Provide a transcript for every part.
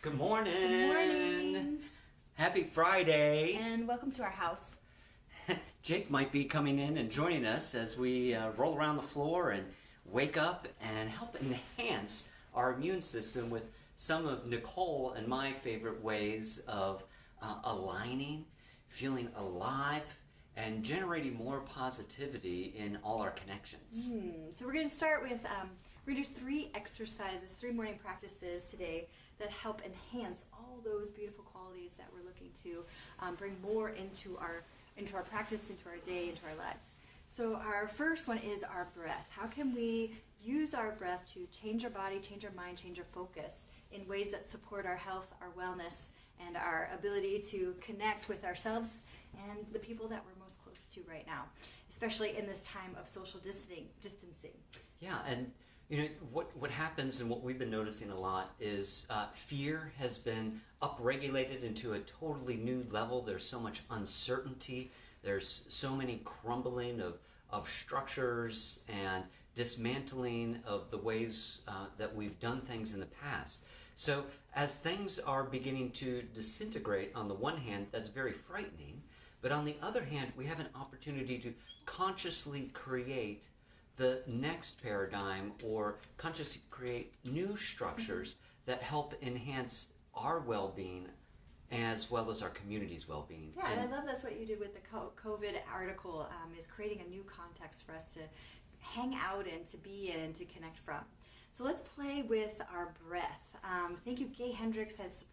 Good morning. Good morning. Happy Friday. And welcome to our house. Jake might be coming in and joining us as we roll around the floor and wake up and help enhance our immune system with some of Nicole and my favorite ways of aligning, feeling alive, and generating more positivity in all our connections. So we're going to start with, we're going to do 3 exercises, 3 morning practices today that help enhance all those beautiful qualities that we're looking to bring more into our practice, into our day, into our lives. So our first one is our breath. How can we use our breath to change our body, change our mind, change our focus in ways that support our health, our wellness, and our ability to connect with ourselves and the people that we're most close to right now, especially in this time of social distancing. Yeah, and you know what happens and what we've been noticing a lot is fear has been upregulated into a totally new level. There's so much uncertainty. There's so many crumbling of structures and dismantling of the ways that we've done things in the past. So as things are beginning to disintegrate, on the one hand, that's very frightening. But on the other hand, we have an opportunity to consciously create the next paradigm or consciously create new structures that help enhance our well-being as well as our community's well-being. Yeah, and I love that's what you did with the C.O.V.I.D article, is creating a new context for us to hang out in, to be in, and to connect from. So let's play with our breath. Thank you, Gay Hendricks has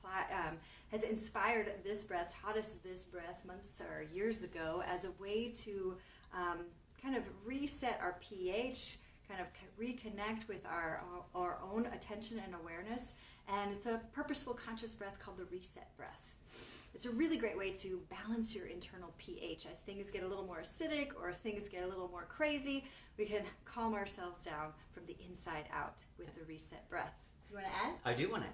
inspired this breath, taught us this breath months or years ago as a way to kind of reset our pH, kind of reconnect with our own attention and awareness. And it's a purposeful, conscious breath called the reset breath. It's a really great way to balance your internal pH. As things get a little more acidic or things get a little more crazy, we can calm ourselves down from the inside out with the reset breath. You want to add? I do want to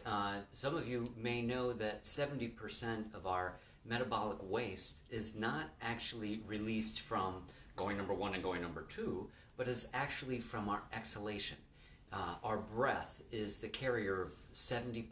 add. Some of you may know that 70% of our metabolic waste is not actually released from going number 1 and going number 2, but is actually from our exhalation. Our breath is the carrier of 70%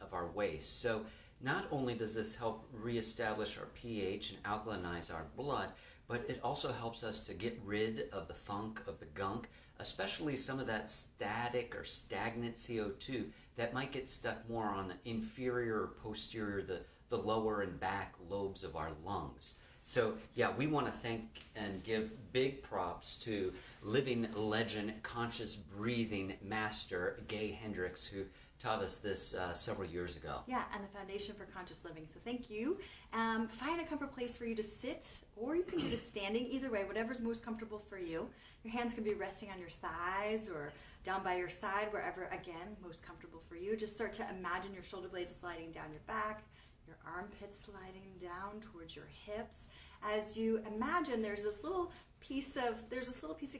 of our waste. So not only does this help reestablish our pH and alkalinize our blood, but it also helps us to get rid of the funk, of the gunk, especially some of that static or stagnant CO2 that might get stuck more on the inferior or posterior, the lower and back lobes of our lungs. So yeah, we want to thank and give big props to living legend, conscious breathing master Gay Hendricks, who taught us this several years ago. Yeah, and the foundation for conscious living. So thank you. Find a comfort place for you to sit, or you can do this standing. Either way, whatever's most comfortable for you. Your hands can be resting on your thighs or down by your side, wherever, again, most comfortable for you. Just start to imagine your shoulder blades sliding down your back, your armpits sliding down towards your hips. As you imagine, there's this little piece of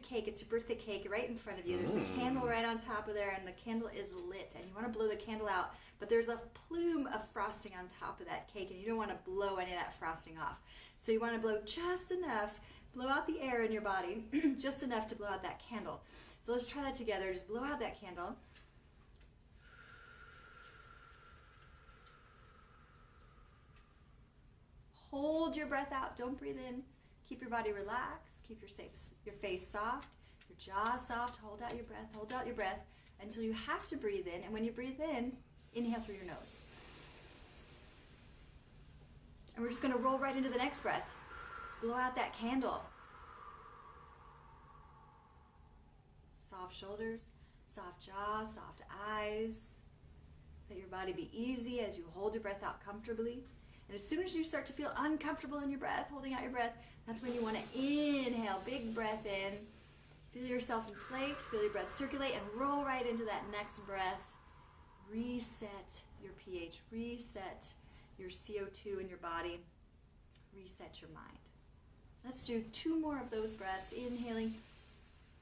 cake. It's your birthday cake right in front of you. There's a candle right on top of there, and the candle is lit, and you want to blow the candle out, but there's a plume of frosting on top of that cake, and you don't want to blow any of that frosting off. So you want to blow just enough, blow out the air in your body, just enough to blow out that candle. So let's try that together. Just blow out that candle. Hold your breath out. Don't breathe in. Keep your body relaxed. Keep your face soft, your jaw soft. Hold out your breath. Hold out your breath until you have to breathe in. And when you breathe in, inhale through your nose. And we're just going to roll right into the next breath. Blow out that candle. Soft shoulders, soft jaw, soft eyes. Let your body be easy as you hold your breath out comfortably. And as soon as you start to feel uncomfortable in your breath, holding out your breath, that's when you want to inhale, big breath in. Feel yourself inflate, feel your breath circulate, and roll right into that next breath. Reset your pH, reset your CO2 in your body, reset your mind. Let's do 2 more of those breaths, inhaling.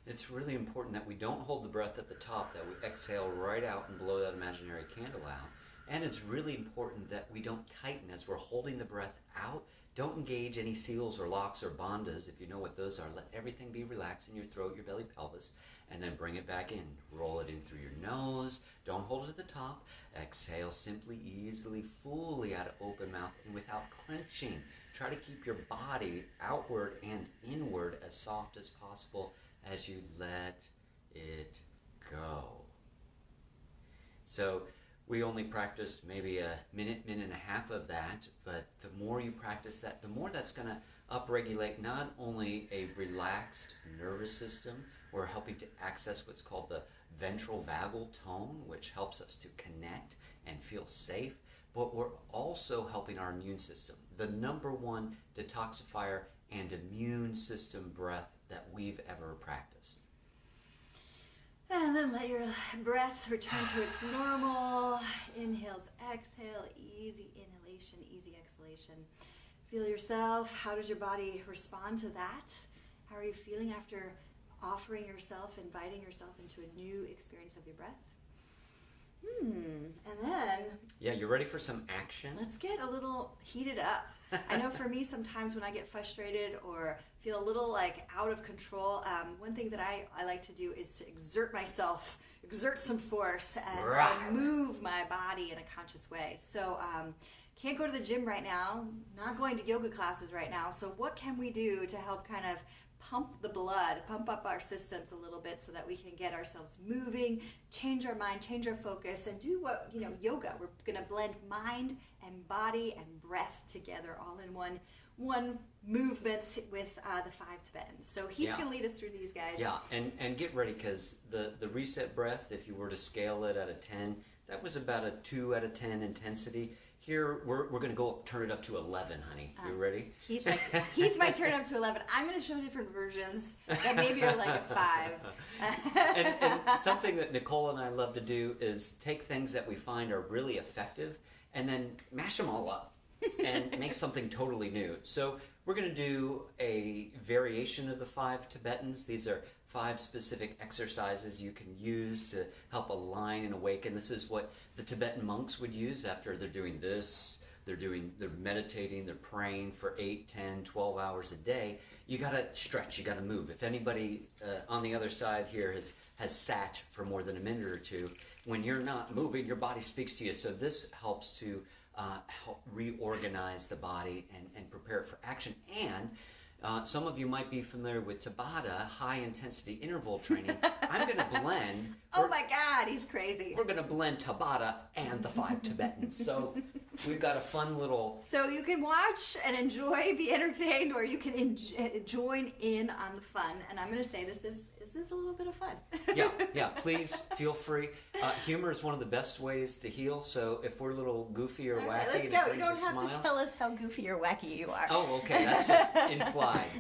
It's really important that we don't hold the breath at the top, that we exhale right out and blow that imaginary candle out. And it's really important that we don't tighten as we're holding the breath out. Don't engage any seals or locks or bandhas, if you know what those are. Let everything be relaxed in your throat, your belly, pelvis, and then bring it back in. Roll it in through your nose. nose. Don't hold it at the top. Exhale simply, easily, fully out of open mouth and without clenching. Try to keep your body outward and inward as soft as possible as you let it go. So we only practiced maybe a minute and a half of that, but the more you practice that, the more that's going to upregulate not only a relaxed nervous system, we're helping to access what's called the ventral vagal tone, which helps us to connect and feel safe, but we're also helping our immune system, the number one detoxifier and immune system breath that we've ever practiced. And then let your breath return to its normal. Inhales, exhale, easy inhalation, easy exhalation. Feel yourself. How does your body respond to that? How are you feeling after offering yourself, inviting yourself into a new experience of your breath? And then... Yeah, you ready for some action? Let's get a little heated up. I know for me, sometimes when I get frustrated or feel a little like out of control, one thing that I like to do is to exert myself, exert some force, and to move my body in a conscious way. So can't go to the gym right now, not going to yoga classes right now. So what can we do to help kind of pump the blood, pump up our systems a little bit so that we can get ourselves moving, change our mind, change our focus, and do what, yoga. We're going to blend mind and body and breath together all in one movement with the 5 Tibetans. So he's going to lead us through these guys. Yeah, and get ready, because the reset breath, if you were to scale it out of 10, that was about a 2 out of 10 intensity. Here, we're going to turn it up to 11, honey. You ready? Heath might turn it up to 11. I'm going to show different versions that maybe are like a 5. and something that Nicole and I love to do is take things that we find are really effective and then mash them all up and make something totally new. So we're going to do a variation of the 5 Tibetans. These are 5 specific exercises you can use to help align and awaken. This is what the Tibetan monks would use after they're doing this. They're meditating, they're praying for 8, 10, 12 hours a day. You got to stretch, you got to move. If anybody on the other side here has sat for more than a minute or two, when you're not moving, your body speaks to you. So this helps to help reorganize the body and prepare it for action. And some of you might be familiar with Tabata, high-intensity interval training. I'm going to blend... Oh my God, he's crazy. We're going to blend Tabata and the 5 Tibetans. So we've got a fun little... So you can watch and enjoy, be entertained, or you can join in on the fun. And I'm going to say this is a little bit of fun. Yeah, please feel free. Humor is one of the best ways to heal, so if we're a little goofy or wacky, let's and go. it brings You don't a have smile... to tell us how goofy or wacky you are. Oh, okay, that's just implied.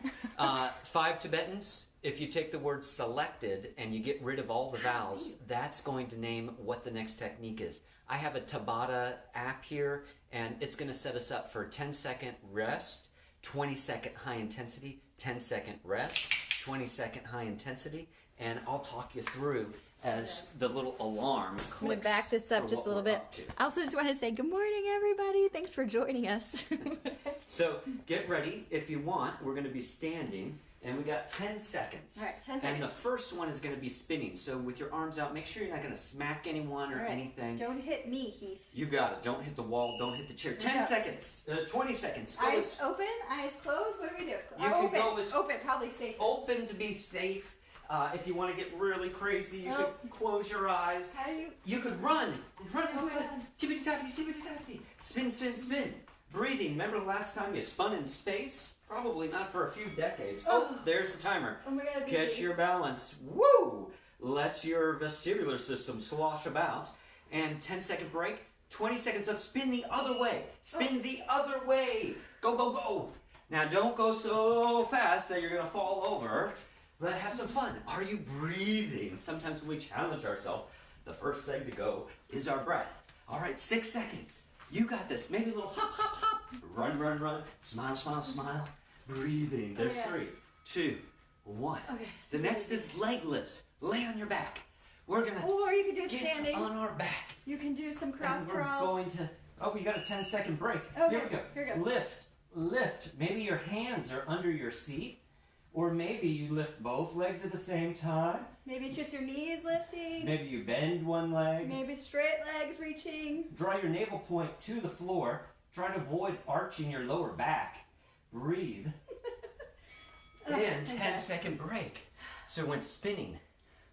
5 Tibetans, if you take the word selected and you get rid of all the vowels, that's going to name what the next technique is. I have a Tabata app here, and it's going to set us up for 10-second rest, 20-second high intensity, 10-second rest, 20-second high intensity, and I'll talk you through as the little alarm clicks. I'm going to back this up just a little bit. I also just want to say good morning, everybody. Thanks for joining us. So get ready. If you want, we're going to be standing, and we got 10 seconds. All right, 10 seconds. And the first one is going to be spinning. So with your arms out, make sure you're not going to smack anyone or anything. Don't hit me, Heath. You got it. Don't hit the wall. Don't hit the chair. 10 seconds. 20 seconds. Go Eyes open, eyes closed. What do we do? You can open. go as Open, probably safe. open to be safe. If you want to get really crazy, you could close your eyes. How do you? You could run. Run. Oh my God. Tippity-tappity, tippity-tappity. Spin, spin, spin. Breathing. Remember the last time you spun in space? Probably not for a few decades. Oh, there's the timer. Oh my God. Catch your balance. Woo! Let your vestibular system slosh about. And 10-second break. 20 seconds of spin the other way. Spin the other way. Go, go, go. Now don't go so fast that you're going to fall over. But have some fun. Are you breathing? Sometimes when we challenge ourselves, the first thing to go is our breath. All right, 6 seconds. You got this. Maybe a little hop, hop, hop. Run, run, run. Smile, smile, smile. Breathing. There's 3, 2, 1. Okay. The next is leg lifts. Lay on your back. We're going to Or you can do it get standing. on our back. You can do some cross And we're crawls. going to... Oh, we got a 10-second break. Okay, Here we go. here we go. Lift, lift. Maybe your hands are under your seat. Or maybe you lift both legs at the same time. Maybe it's just your knees lifting. Maybe you bend one leg. Maybe straight legs reaching. Draw your navel point to the floor. Try to avoid arching your lower back. Breathe. And 10-second break. So when spinning,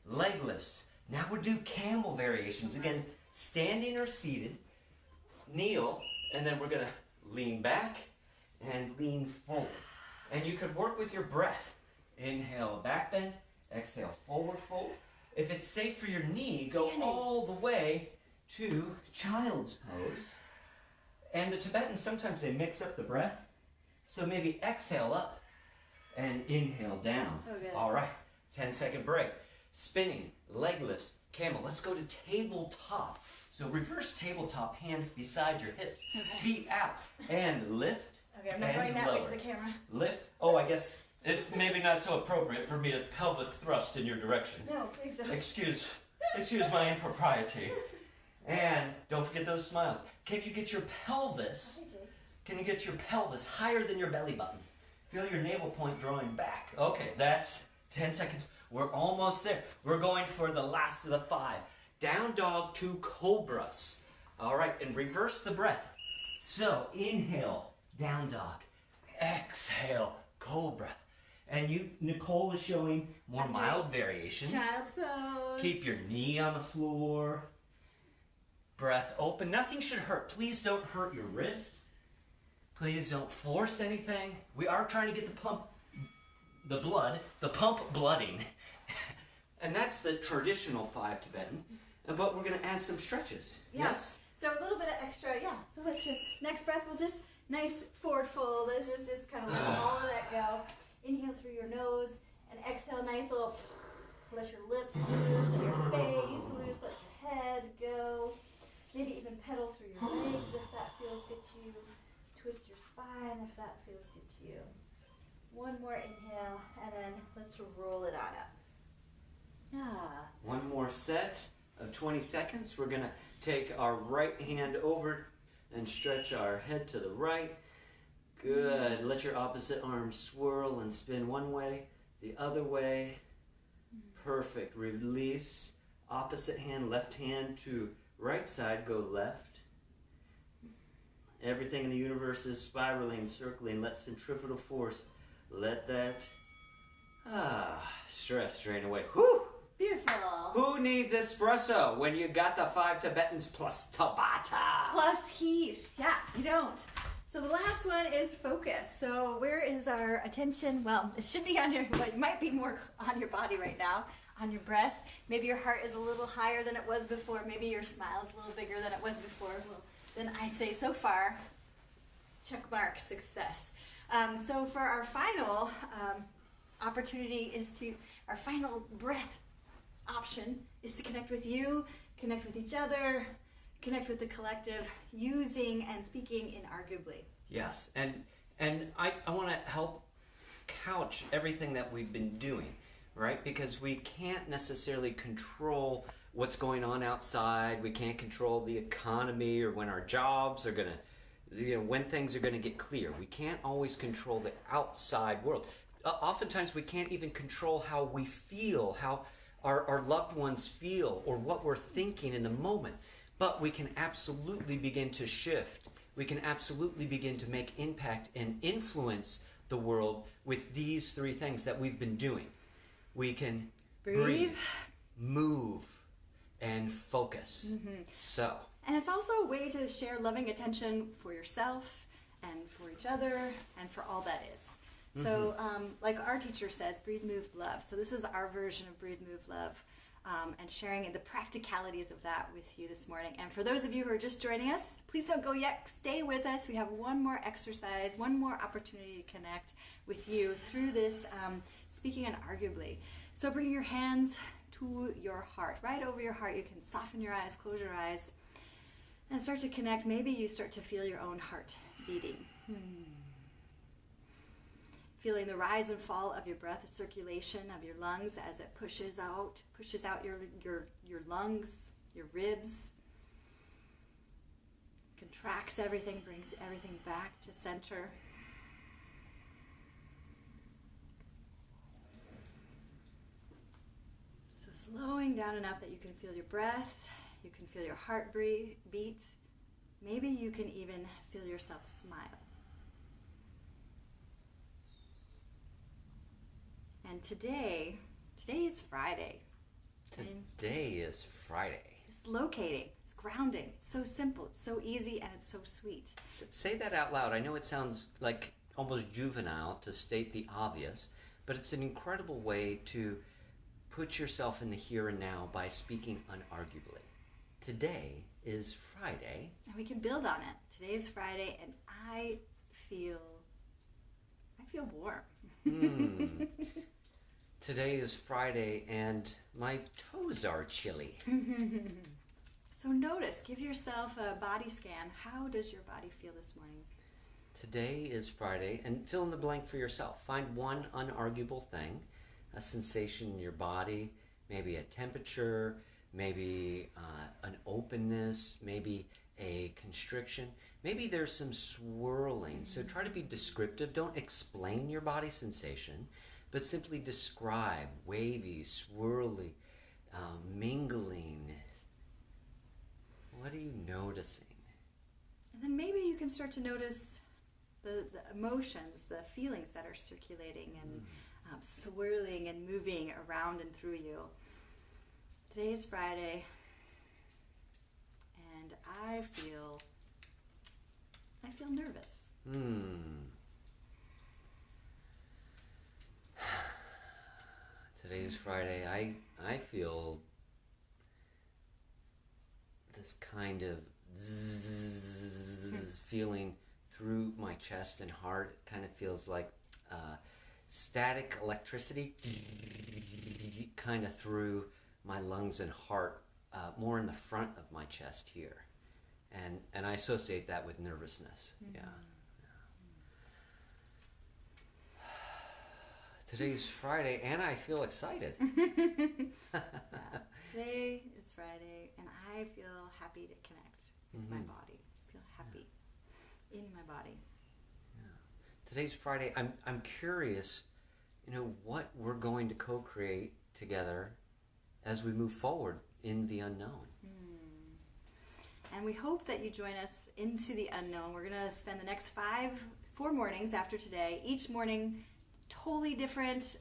leg lifts. Now we'll do camel variations. Again, standing or seated. Kneel, and then we're going to lean back and lean forward. And you could work with your breath. Inhale, back bend. Exhale, forward fold. If it's safe for your knee, go all the way to child's pose. And the Tibetans, sometimes they mix up the breath. So maybe exhale up and inhale down. Okay. All right, 10-second break. Spinning, leg lifts, camel. Let's go to tabletop. So reverse tabletop, hands beside your hips. Okay. Feet out and lift. Okay, I'm not going that way to the camera. Lift. Oh, I guess it's maybe not so appropriate for me to pelvic thrust in your direction. No, please don't. Excuse my impropriety. And don't forget those smiles. Can you get your pelvis? Can you get your pelvis higher than your belly button? Feel your navel point drawing back. Okay, that's 10 seconds. We're almost there. We're going for the last of the 5. Down dog to cobras. All right, and reverse the breath. So inhale, down dog. Exhale, cobra. And you, Nicole is showing more mild variations. Child's pose. Keep your knee on the floor. Breath open. Nothing should hurt. Please don't hurt your wrists. Please don't force anything. We are trying to get the pump blooding. And that's the traditional 5 Tibetan. But we're going to add some stretches. Yeah. Yes? So a little bit of extra, yeah. So let's just, next breath, we'll just, nice forward fold. Let's just kind of let all of that go. Inhale through your nose and exhale, nice little, let your lips loose, let your face loose, let your head go. Maybe even pedal through your legs if that feels good to you. Twist your spine if that feels good to you. One more inhale, and then let's roll it on up. Ah. One more set of 20 seconds. We're going to take our right hand over and stretch our head to the right. Good. Let your opposite arm swirl and spin one way, the other way. Perfect. Release. Opposite hand, left hand to right side, go left. Everything in the universe is spiraling, circling. Let centrifugal force. Let that stress drain away. Whew! Beautiful. Who needs espresso when you got the 5 Tibetans plus Tabata? Plus heat. Yeah, you don't. So the last one is focus. So where is our attention? Well, it should be on your, but it might be more on your body right now, on your breath. Maybe your heart is a little higher than it was before. Maybe your smile is a little bigger than it was before. Well, then I say so far, check mark, success. So for our final opportunity our final breath option is to connect with you, connect with each other, connect with the collective, using and speaking inarguably. Yes, and I want to help couch everything that we've been doing, right? Because we can't necessarily control what's going on outside. We can't control the economy or when our jobs are going to, when things are going to get clear. We can't always control the outside world. Oftentimes we can't even control how we feel, how our loved ones feel, or what we're thinking in the moment. But we can absolutely begin to shift. We can absolutely begin to make impact and influence the world with these 3 things that we've been doing. We can breathe, move, and focus. So. And it's also a way to share loving attention for yourself and for each other and for all that is. So like our teacher says, breathe, move, love. So this is our version of breathe, move, love, and sharing the practicalities of that with you this morning. And for those of you who are just joining us, please don't go yet. Stay with us. We have one more exercise, one more opportunity to connect with you through this speaking inarguably. So bring your hands to your heart, right over your heart. You can soften your eyes, close your eyes, and start to connect. Maybe you start to feel your own heart beating. Feeling the rise and fall of your breath, the circulation of your lungs as it pushes out your lungs, your ribs, contracts everything, brings everything back to center. So slowing down enough that you can feel your breath, you can feel your heart beat. Maybe you can even feel yourself smile. And today is Friday. Today is Friday. It's locating, it's grounding. It's so simple, it's so easy, and it's so sweet. Say that out loud. I know it sounds like almost juvenile to state the obvious, but it's an incredible way to put yourself in the here and now by speaking unarguably. Today is Friday. And we can build on it. Today is Friday, and I feel warm. Today is Friday, and my toes are chilly. So notice, give yourself a body scan. How does your body feel this morning? Today is Friday, and fill in the blank for yourself. Find one unarguable thing, a sensation in your body, maybe a temperature, maybe an openness, maybe a constriction. Maybe there's some swirling. So try to be descriptive. Don't explain your body sensation, but simply describe wavy, swirly, mingling. What are you noticing? And then maybe you can start to notice the emotions, the feelings that are circulating and swirling and moving around and through you. Today is Friday, and I feel nervous. Today is Friday. I feel this kind of feeling through my chest and heart. It kind of feels like static electricity kind of through my lungs and heart, more in the front of my chest here. And I associate that with nervousness. Yeah. Today's Friday, and I feel excited. Yeah. Today is Friday, and I feel happy to connect with my body. Feel happy in my body. Yeah. Today's Friday. I'm curious, what we're going to co-create together as we move forward in the unknown. And we hope that you join us into the unknown. We're going to spend the next 4 mornings after today, each morning totally different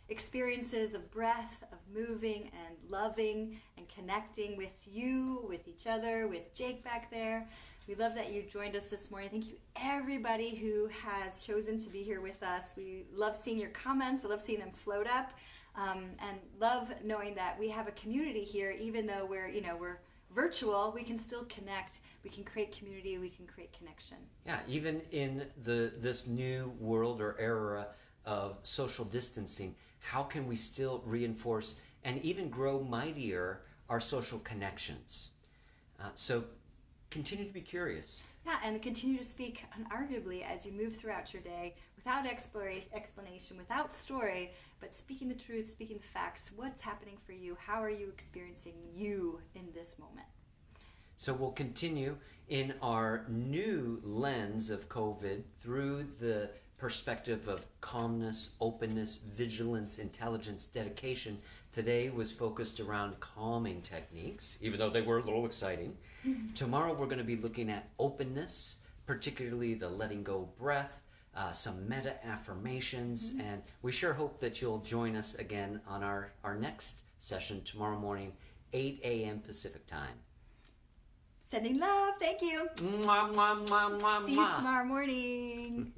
experiences of breath, of moving and loving and connecting with you, with each other, with Jake back there. We love that you joined us this morning. Thank you everybody who has chosen to be here with us. We love seeing your comments. I love seeing them float up, and love knowing that we have a community here. Even though we're virtual, we can still connect. We can create community. We can create connection. Yeah, even in this new world or era of social distancing, how can we still reinforce and even grow mightier our social connections? So continue to be curious. Yeah, and continue to speak unarguably as you move throughout your day, without explanation, without story, but speaking the truth, speaking the facts. What's happening for you? How are you experiencing you in this moment? So we'll continue in our new lens of COVID through the perspective of calmness, openness, vigilance, intelligence, dedication. Today was focused around calming techniques, even though they were a little exciting. Tomorrow we're going to be looking at openness, particularly the letting go breath, some meta affirmations, and we sure hope that you'll join us again on our next session tomorrow morning, 8 a.m. Pacific time. Sending love. Thank you. Mwah, mwah, mwah, mwah, See you tomorrow morning.